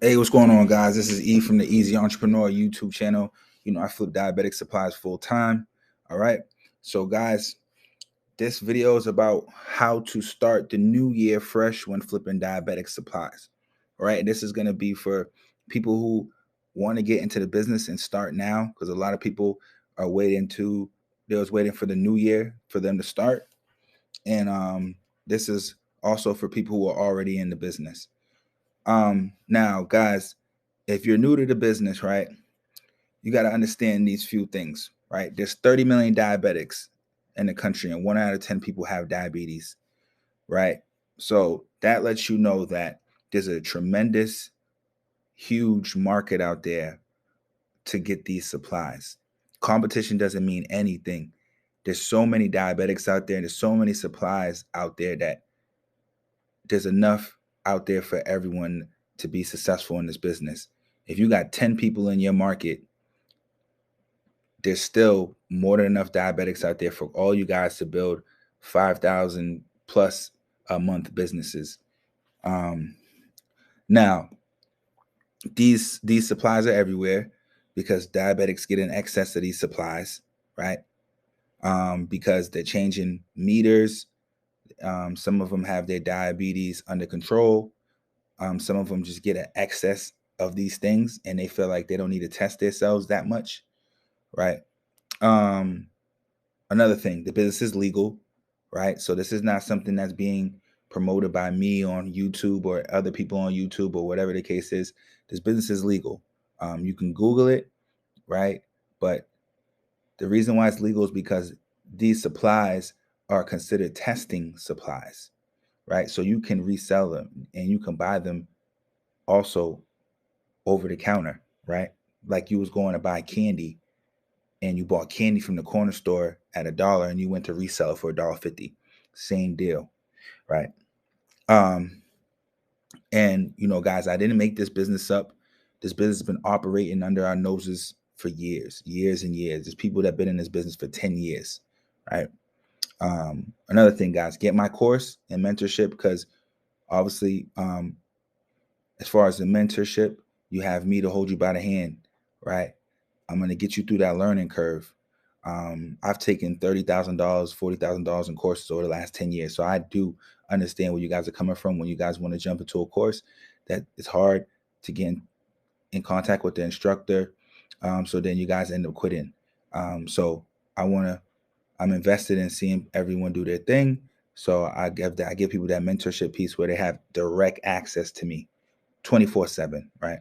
Hey, what's going on, guys? This is E from the Easy Entrepreneur YouTube channel. I flip diabetic supplies full time. All right. So, guys, this video is about how to start the new year fresh when flipping diabetic supplies. All right. And this is going to be for people who want to get into the business and start now, because a lot of people are waiting for the new year for them to start. And this is also for people who are already in the business. Now, guys, if you're new to the business, right, you got to understand these few things, right? There's 30 million diabetics in the country, and 1 out of 10 people have diabetes, right? So that lets you know that there's a tremendous, huge market out there to get these supplies. Competition doesn't mean anything. There's so many diabetics out there, and there's so many supplies out there that there's enough out there for everyone to be successful in this business. If you got 10 people in your market, there's still more than enough diabetics out there for all you guys to build 5,000 plus a month businesses. Now, these supplies are everywhere because diabetics get in excess of these supplies, right? Because they're changing meters. Some of them have their diabetes under control. Some of them just get an excess of these things and they feel like they don't need to test themselves that much, right? Another thing, the business is legal, right? So this is not something that's being promoted by me on YouTube or other people on YouTube or whatever the case is. This business is legal. You can Google it, right? But the reason why it's legal is because these supplies are considered testing supplies, right? So you can resell them and you can buy them also over the counter, right? Like you was going to buy candy and you bought candy from the corner store at $1 and you went to resell it for $1.50. Same deal, right? And guys, I didn't make this business up. This business has been operating under our noses for years and years. There's people that have been in this business for 10 years, right? Another thing, guys, get my course and mentorship, because obviously, as far as the mentorship, you have me to hold you by the hand, right? I'm going to get you through that learning curve. I've taken $30,000, $40,000 in courses over the last 10 years. So I do understand where you guys are coming from when you guys want to jump into a course that it's hard to get in contact with the instructor. So then you guys end up quitting. So I'm invested in seeing everyone do their thing. So I give people that mentorship piece where they have direct access to me 24/7, right?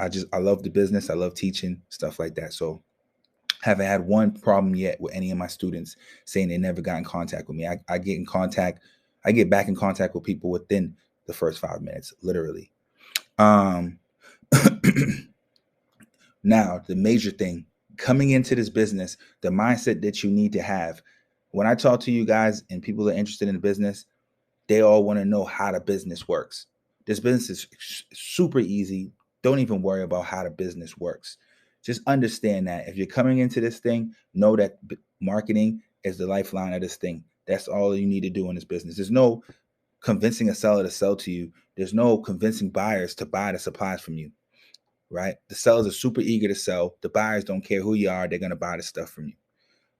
I love the business. I love teaching, stuff like that. So haven't had one problem yet with any of my students saying they never got in contact with me. I get back in contact with people within the first 5 minutes, literally. Now, the major thing coming into this business, the mindset that you need to have. When I talk to you guys and people are interested in the business, they all want to know how the business works. This business is super easy. Don't even worry about how the business works. Just understand that if you're coming into this thing, know that marketing is the lifeline of this thing. That's all you need to do in this business. There's no convincing a seller to sell to you. There's no convincing buyers to buy the supplies from you, right? The sellers are super eager to sell. The buyers don't care who you are. They're going to buy the stuff from you,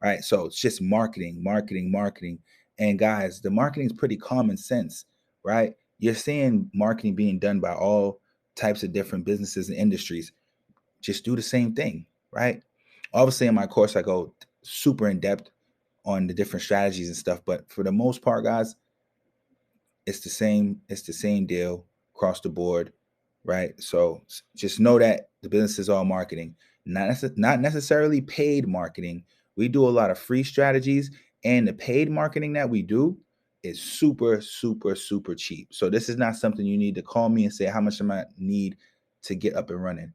right? So it's just marketing, marketing, marketing. And guys, the marketing is pretty common sense, right? You're seeing marketing being done by all types of different businesses and industries. Just do the same thing, right? Obviously, in my course, I go super in depth on the different strategies and stuff. But for the most part, guys, it's the same. It's the same deal across the board, right? So just know that the business is all marketing, not necessarily paid marketing. We do a lot of free strategies, and the paid marketing that we do is super, super, super cheap. So this is not something you need to call me and say how much I need to get up and running.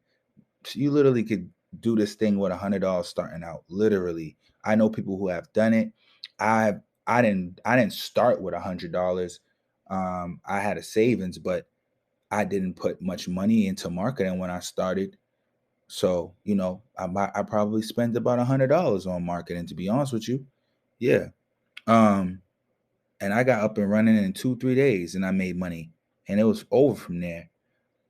So you literally could do this thing with $100 starting out. Literally, I know people who have done it. I didn't start with $100. I had a savings, but I didn't put much money into marketing when I started. So, I probably spent about $100 on marketing, to be honest with you. Yeah. And I got up and running in 2, 3 days and I made money and it was over from there.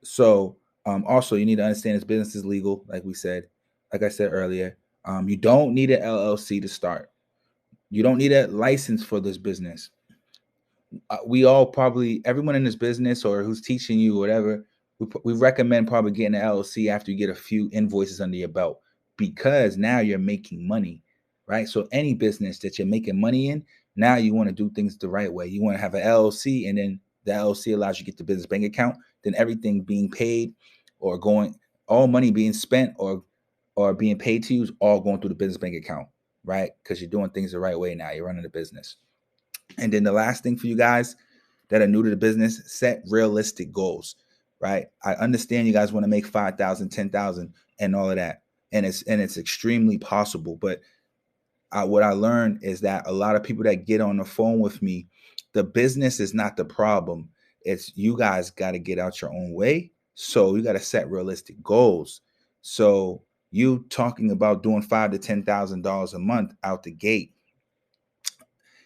So also you need to understand this business is legal, like I said earlier. You don't need an LLC to start. You don't need a license for this business. We all probably, everyone in this business or who's teaching you whatever, we recommend probably getting an LLC after you get a few invoices under your belt, because now you're making money, right? So any business that you're making money in, now you want to do things the right way. You want to have an LLC, and then the LLC allows you to get the business bank account. Then everything being paid or going, all money being spent or being paid to you is all going through the business bank account, right? Because you're doing things the right way now. You're running the business. And then the last thing for you guys that are new to the business, set realistic goals, right? I understand you guys want to make 5,000, 10,000, and all of that. And it's extremely possible. But what I learned is that a lot of people that get on the phone with me, the business is not the problem. It's you guys got to get out your own way. So you got to set realistic goals. So you talking about doing $5,000 to $10,000 a month out the gate,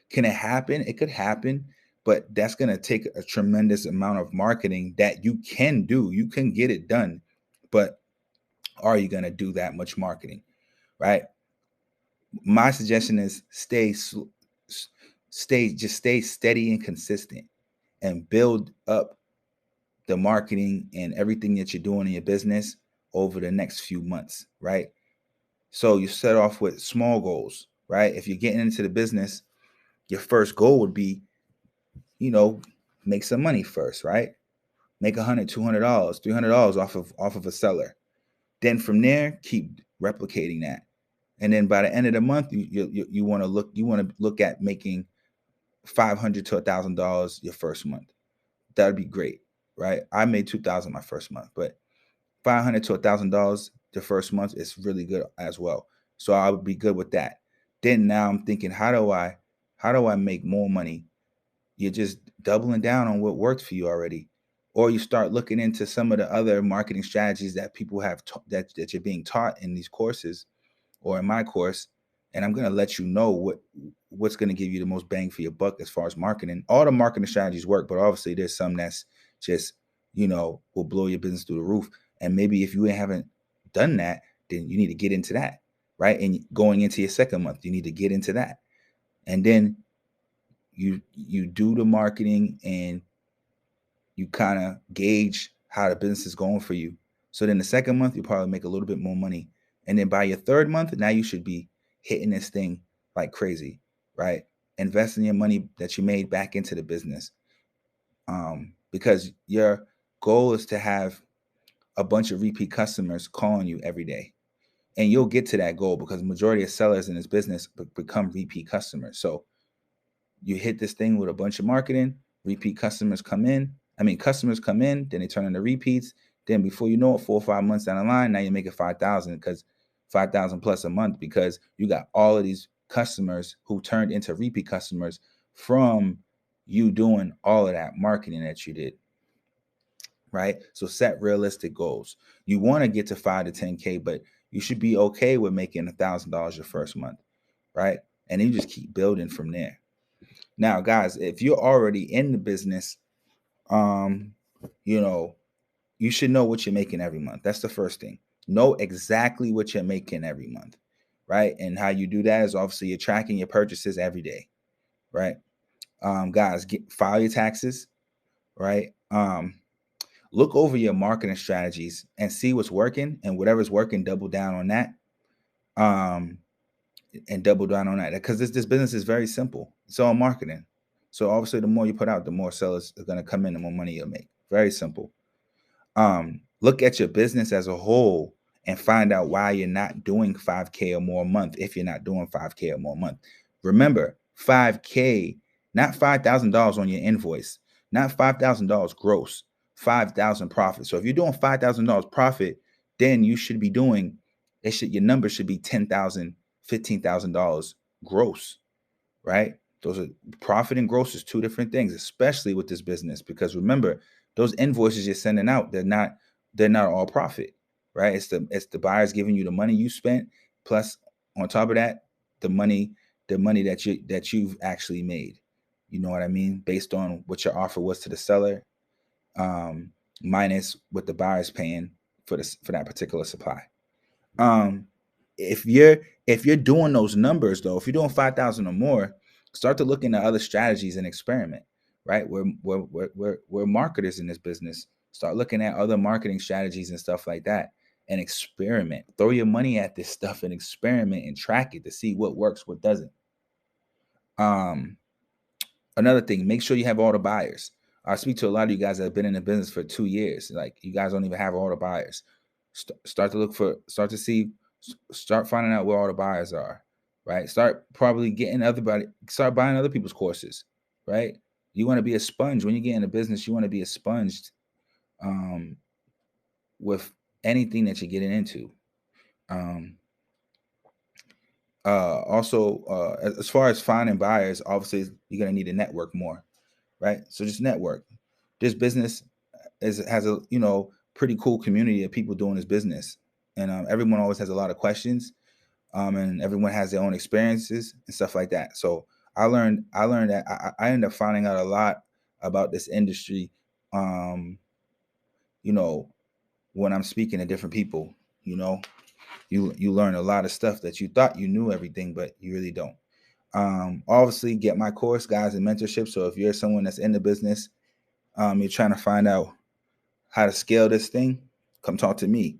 can it happen? It could happen, but that's going to take a tremendous amount of marketing that you can do. You can get it done, but are you going to do that much marketing, right? My suggestion is stay steady and consistent, and build up the marketing and everything that you're doing in your business over the next few months, right? So you set off with small goals, right? If you're getting into the business, your first goal would be, you know, make some money first, right? Make $100, $200, $300 off of a seller. Then from there, keep replicating that. And then by the end of the month, you want to look at making $500 to $1,000 your first month. That would be great, right? I made 2,000 my first month, but $500 to $1,000 the first month is really good as well. So I would be good with that. Then now I'm thinking, how do I make more money? You're just doubling down on what worked for you already, or you start looking into some of the other marketing strategies that people have that you're being taught in these courses or in my course. And I'm going to let you know what's going to give you the most bang for your buck as far as marketing. All the marketing strategies work, but obviously there's some that's just, will blow your business through the roof. And maybe if you haven't done that, then you need to get into that, right? And going into your second month, you need to get into that. And then you do the marketing, and you kind of gauge how the business is going for you. So then the second month, you probably make a little bit more money. And then by your third month, now you should be hitting this thing like crazy, right? Investing your money that you made back into the business. Because your goal is to have a bunch of repeat customers calling you every day. And you'll get to that goal because the majority of sellers in this business become repeat customers. So you hit this thing with a bunch of marketing, repeat customers come in. Customers come in, then they turn into repeats. Then before you know it, 4 or 5 months down the line, now you're making 5,000, because 5,000 plus a month, because you got all of these customers who turned into repeat customers from you doing all of that marketing that you did, right? So set realistic goals. You want to get to 5 to 10K, but you should be okay with making $1,000 your first month, right? And you just keep building from there. Now, guys, if you're already in the business, um, you know, you should know what you're making every month. That's the first thing. Know exactly what you're making every month, right? And how you do that is obviously you're tracking your purchases every day, right? Guys, file your taxes, right? Look over your marketing strategies and see what's working, and whatever's working, double down on that. Um, and double down on that, because this business is very simple. It's all marketing. So obviously the more you put out, the more sellers are going to come in, the more money you'll make. Very simple. Look at your business as a whole and find out why you're not doing 5K or more a month. If you're not doing 5K or more a month, remember 5K, not $5,000 on your invoice, not $5,000 gross, 5,000 profit. So if you're doing $5,000 profit, then you should be doing your number should be $10,000, $15,000 gross, right? Those are profit and gross is two different things, especially with this business, because remember, those invoices you're sending out, they're not all profit, right? It's the buyers giving you the money you spent, plus on top of that, the money that you've actually made. You know what I mean? Based on what your offer was to the seller. Um, minus what the buyer's paying for that particular supply. Um, if you're doing those numbers though, if you're doing 5,000 or more, start to look into other strategies and experiment. Right? We're marketers in this business. Start looking at other marketing strategies and stuff like that, and experiment. Throw your money at this stuff and experiment and track it to see what works, what doesn't. Another thing, make sure you have all the buyers. I speak to a lot of you guys that have been in the business for 2 years. Like, you guys don't even have all the buyers. Start finding out where all the buyers are, right? Start buying other people's courses, right? You want to be a sponge. When you get in a business, you want to be a sponge with anything that you're getting into. Also, as far as finding buyers, obviously you're going to need to network more, right? So just network. This business has a pretty cool community of people doing this business, and everyone always has a lot of questions, and everyone has their own experiences and stuff like that. So I learned that I ended up finding out a lot about this industry, when I'm speaking to different people. You learn a lot of stuff that you thought you knew everything, but you really don't. Obviously, get my course, guys, and mentorship. So if you're someone that's in the business, you're trying to find out how to scale this thing, come talk to me.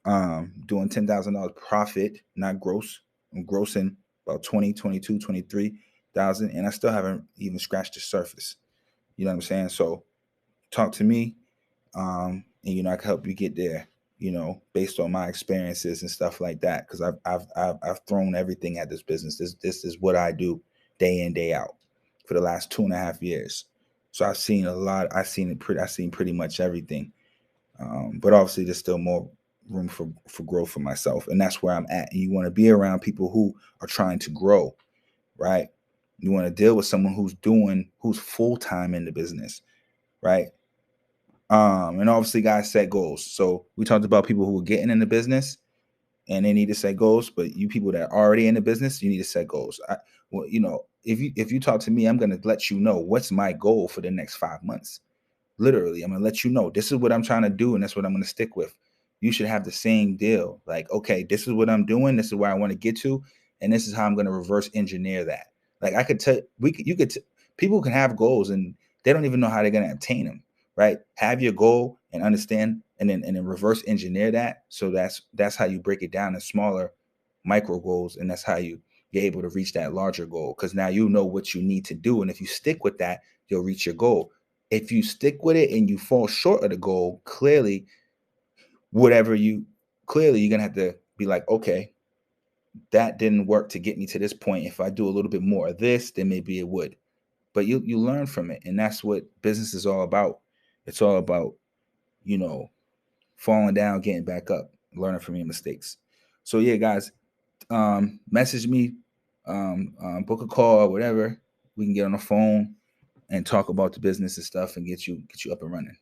Doing $10,000 profit, not gross. I'm grossing about 20, 22, 23,000, and I still haven't even scratched the surface. You know what I'm saying? So talk to me, and I can help you get there. Based on my experiences and stuff like that, because I've thrown everything at this business. This is what I do day in, day out for the last 2.5 years. So I've seen a lot. I've seen pretty much everything. But obviously, there's still more room for growth for myself, and that's where I'm at. And you want to be around people who are trying to grow, right? You want to deal with someone who's full time in the business, right? And obviously, guys, set goals. So we talked about people who are getting in the business and they need to set goals, but you people that are already in the business, you need to set goals. If you talk to me, I'm going to let you know what's my goal for the next 5 months. Literally, I'm going to let you know this is what I'm trying to do, and that's what I'm going to stick with. You should have the same deal. Like, okay, this is what I'm doing. This is where I want to get to, and this is how I'm going to reverse engineer that. Like, I could tell people can have goals and they don't even know how they're going to obtain them. Right? Have your goal and understand, and then reverse engineer that. So that's how you break it down in smaller micro goals, and that's how you're able to reach that larger goal. Because now you know what you need to do, and if you stick with that, you'll reach your goal. If you stick with it and you fall short of the goal, clearly you're gonna have to be like, okay, that didn't work to get me to this point. If I do a little bit more of this, then maybe it would. But you learn from it, and that's what business is all about. It's all about, falling down, getting back up, learning from your mistakes. So yeah, guys, message me, book a call or whatever. We can get on the phone and talk about the business and stuff and get you up and running.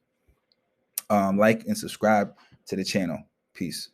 Like and subscribe to the channel. Peace.